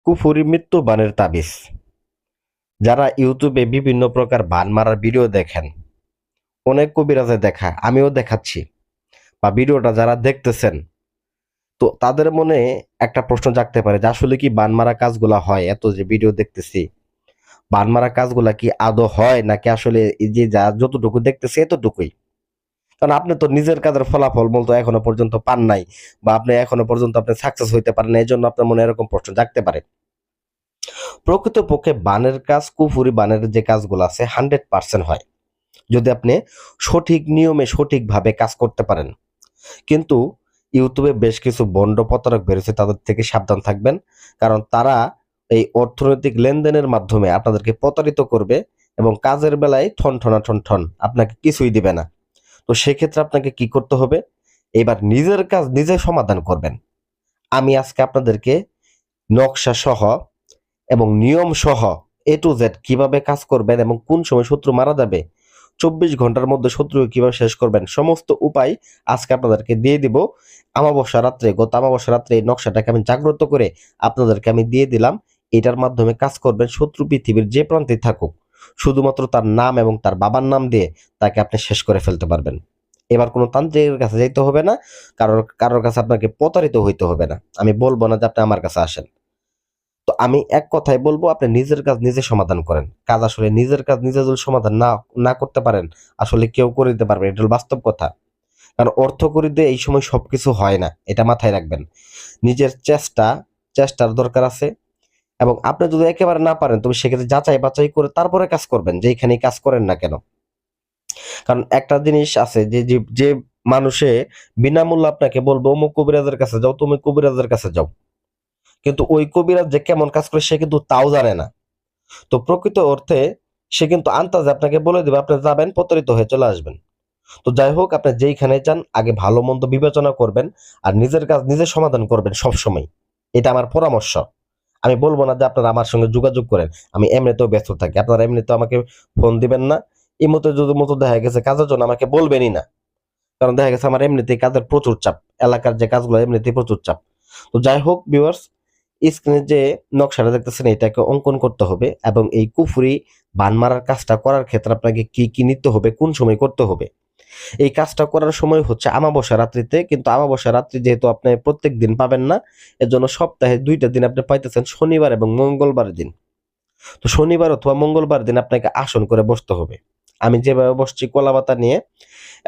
কুফুরি মৃত্যু বানের তাবিজ। যারা ইউটিউবে বিভিন্ন প্রকার বান মারার ভিডিও দেখেন, অনেক কবিরাজে দেখা, আমিও দেখাচ্ছি বা ভিডিওটা যারা দেখতেছেন, তো তাদের মনে একটা প্রশ্ন জাগতে পারে যে আসলে কি বান মারা কাজগুলা হয়? এত যে ভিডিও দেখতেছি, বান মারা কাজগুলা কি আদৌ হয় নাকি আসলে এই যে যা যতটুকু দেখতেছি এতটুকুই? কারণ আপনি তো নিজের কাজের ফলাফল বলতো এখনো পর্যন্ত পান নাই, বা আপনি এখনো পর্যন্ত আপনি সাকসেস হইতে পারেন না, এই জন্য আপনার মনে এরকম প্রশ্ন জাগতে পারে। প্রকৃতপক্ষে বানের কাজ, কুফুরি বানের যে কাজগুলো আছে 100% হয় যদি আপনি সঠিক নিয়মে সঠিকভাবে কাজ করতে পারেন। কিন্তু ইউটিউবে বেশ কিছু ভণ্ড প্রতারক বেরোছে, তাদের থেকে সাবধান থাকবেন। কারণ তারা এই অর্থনৈতিক লেনদেনের মাধ্যমে আপনাদেরকে প্রতারিত করবে এবং কাজের বেলায় ঠন আপনাকে কিছুই দিবে না। তো সেক্ষেত্রে আপনাকে কি করতে হবে? এবার নিজের কাজ নিজে সমাধান করবেন। আমি আজকে আপনাদেরকে নকশা সহ এবং নিয়ম সহ A to Z কিভাবে কাজ করবেন এবং কোন সময় শত্রু মারা যাবে, 24 ঘন্টার মধ্যে শত্রুকে কিভাবে শেষ করবেন, সমস্ত উপায় আজকে আপনাদেরকে দিয়ে দিব। গত আমাবস্যা রাত্রে এই নকশাটাকে আমি জাগ্রত করে আপনাদেরকে আমি দিয়ে দিলাম। এটার মাধ্যমে কাজ করবেন। শত্রু পৃথিবীর যে প্রান্তে থাকুক, শুধুমাত্র তার নাম এবং তার বাবার নাম দিয়ে তাকে আপনি শেষ করে ফেলতে পারবেন। এবার কোনো তান্ত্রিকের কাছে যাইতে হবে না, কারোর কাছে আপনাকে প্রতারিত হইতে হবে না। আমি বলবো না যে আপনি আমার কাছে আসেন। তো আমি এক কথায় বলবো, আপনি নিজের কাজ নিজে সমাধান করেন। কাজ আসলে নিজের কাজ নিজে যদি সমাধান না না করতে পারেন, আসলে কেউ করে দিতে পারবে, এটা হলো বাস্তব কথা। কারণ অর্থ করি দিয়ে এই সময় সবকিছু হয় না, এটা মাথায় রাখবেন। নিজের চেষ্টার দরকার আছে। এবং আপনি যদি একেবারে না পারেন, তবে সেক্ষেত্রে যাচাই বাছাই করে তারপরে কাজ করবেন, যেইখানেই কাজ করেন না কেন। কারণ একটা জিনিস আছে যে যে যে মানুষে বিনামূল্যে আপনাকে বলবো অমুক কবিরাজের কাছে যাও, তুমি কবিরাজের কাছে যাও, কিন্তু ওই কবিরাজ যে কেমন কাজ করে সে কিন্তু তাও জানে না। তো প্রকৃত অর্থে সে কিন্তু আন্তাজে আপনাকে বলে দেবে, আপনি যাবেন, প্রতারিত হয়ে চলে আসবেন। তো যাই হোক, আপনি যেইখানে যান আগে ভালো মন্দ বিবেচনা করবেন আর নিজের কাজ নিজে সমাধান করবেন সব সময়। এটা আমার পরামর্শ। আমি বলবো না যে আপনারা আমার সঙ্গে যোগাযোগ করেন, আমি এমনিতেও ব্যস্ত থাকি, আপনারা এমনিতেও আমাকে ফোন দিবেন না। এই মতো যদি মতো দেখা গেছে কাজের জন্য আমাকে বলবেনই না। কারণ দেখা গেছে আমার এমনিতেই কাজের প্রচুর চাপ, এলাকার যে কাজগুলো এমনিতেই প্রচুর চাপ। তো যাই হোক ভিউয়ার্স, স্ক্রিনে যে নকশাটা দেখতেছেন এটাকে অঙ্কন করতে হবে, এবং এই কুফরি বান মারার কাজটা করার ক্ষেত্রে আপনাকে কি কি নিতে হবে, কোন সময় করতে হবে। এই কাজটা করার সময় হচ্ছে আমাবস্যা রাত্রিতে, কিন্তু আমাবস্যা রাত্রি যেহেতু আপনি প্রত্যেক দিন পাবেন না, এর জন্য সপ্তাহে 2টা দিন আপনি পাইতেছেন, শনিবার এবং মঙ্গলবার দিন। তো শনিবার অথবা মঙ্গলবার দিন আপনাকে আসন করে বসতে হবে। আমি যেভাবে বসছি কলাপাতা নিয়ে,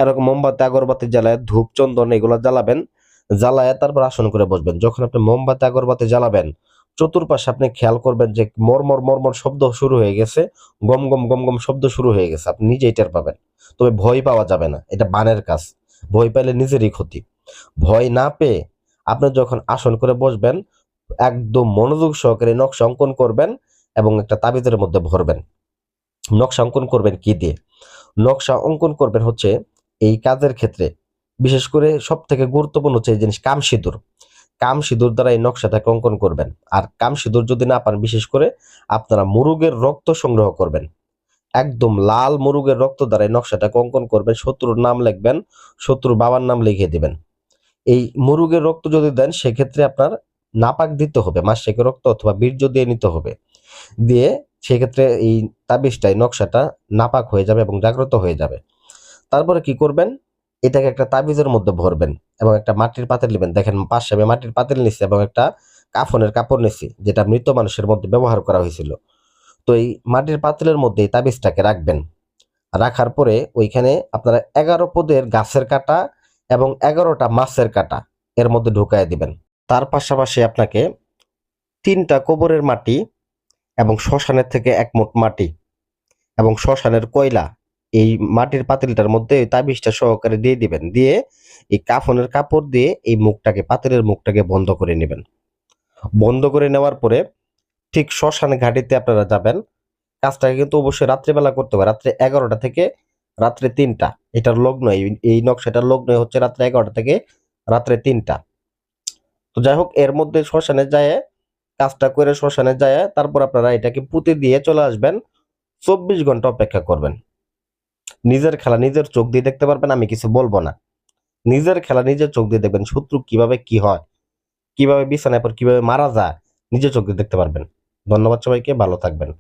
এরকম মোমবাতি আগরবাতি জ্বালায় ধূপ চন্দন এগুলো জ্বালাবেন, জ্বালায় তারপর আসন করে বসবেন। যখন আপনি মোমবাতি আগরবাতি জ্বালাবেন, চতুর্পাশে আপনি খেয়াল করবেন যে মরমর মরমর শব্দ শুরু হয়ে গেছে, গম গম গম গম শব্দ শুরু হয়ে গেছে, আপনি নিজেই টের পাবেন। তবে ভয় পাওয়া যাবে না, এটা বানের কাজ। ভয় পাইলে নিজেরই ক্ষতি। ভয় না পেয়ে আপনি যখন আসন করে বসবেন, একদম মনোযোগ সহকারে নকশা অঙ্কন করবেন এবং একটা তাবিজের মধ্যে ভরবেন। নকশা অঙ্কন করবেন কি দিয়ে? নকশা অঙ্কন করবেন হচ্ছে এই কাজের ক্ষেত্রে বিশেষ করে সব থেকে গুরুত্বপূর্ণ হচ্ছে এই জিনিস, কাম সিঁদুর। কাম সিঁদুর দ্বারা এই নকশাটাকে অঙ্কন করবেন। আর কাম সিঁদুর যদি না পান, বিশেষ করে আপনারা মুরুগের রক্ত সংগ্রহ করবেন। একদম লাল মুরুগের রক্ত দ্বারা এই নকশাটাকে অঙ্কন করবেন। শত্রুর নাম লিখবেন, শত্রুর বাবার নাম লিখে দিবেন। এই মুরুগের রক্ত যদি দেন, সেক্ষেত্রে আপনার নাপাক দিতে হবে, মাসিকের রক্ত অথবা বীর্য দিয়ে নিতে হবে। দিয়ে সেক্ষেত্রে এই তাবিজটাই নকশাটা নাপাক হয়ে যাবে এবং জাগ্রত হয়ে যাবে। তারপরে কি করবেন? এটাকে একটা তাবিজের মধ্যে ভরবেন এবং একটা মাটির পাতিল নেবেন। দেখেন পাশে আমি মাটির পাতিল নিচ্ছি এবং একটা কাফনের কাপড় নিচ্ছি, যেটা মৃত মানুষের মধ্যে ব্যবহার করা হয়েছিল। তো এই মাটির পাতিলের মধ্যে এই তাবিজটাকে রাখবেন। রাখার পরে ওইখানে আপনারা 11 পদের গাছের কাটা এবং 11টা মাছের কাটা এর মধ্যে ঢুকায় দিবেন। তার পাশাপাশি আপনাকে 3টা কবরের মাটি এবং শ্মশানের থেকে 1 মুঠ মাটি এবং শ্মশানের কয়লা এই মাটির পাতিলটার মধ্যে এই তাবিজটা সহকারে দিয়ে দিবেন। দিয়ে এই কাফনের কাপড় দিয়ে এই মুখটাকে, পাতিলের মুখটাকে বন্ধ করে নেবেন। বন্ধ করে নেওয়ার পরে ঠিক শ্মশান ঘাটিতে আপনারা যাবেন। কাজটাকে কিন্তু অবশ্যই রাত্রিবেলা করতে হবে, রাত্রে 11টা থেকে রাত্রে 3টা। এটার লগ্ন, এই নকশাটার লগ্ন হচ্ছে রাত্রে 11টা থেকে রাত্রে 3টা। তো যাই হোক, এর মধ্যে শ্মশানে যায় কাজটা করে, শ্মশানে যায় তারপর আপনারা এটাকে পুঁতে দিয়ে চলে আসবেন। 24 ঘন্টা অপেক্ষা করবেন। নিজের খেলা নিজের চোখ দিয়ে দেখতে পারবেন, আমি কিছু বলবো না। নিজের খেলা নিজের চোখ দিয়ে দেখবেন শত্রু কিভাবে কি হয়, কিভাবে বিছানায় পর কিভাবে মারা যায়, নিজের চোখে দেখতে পারবেন। ধন্যবাদ সবাইকে, ভালো থাকবেন।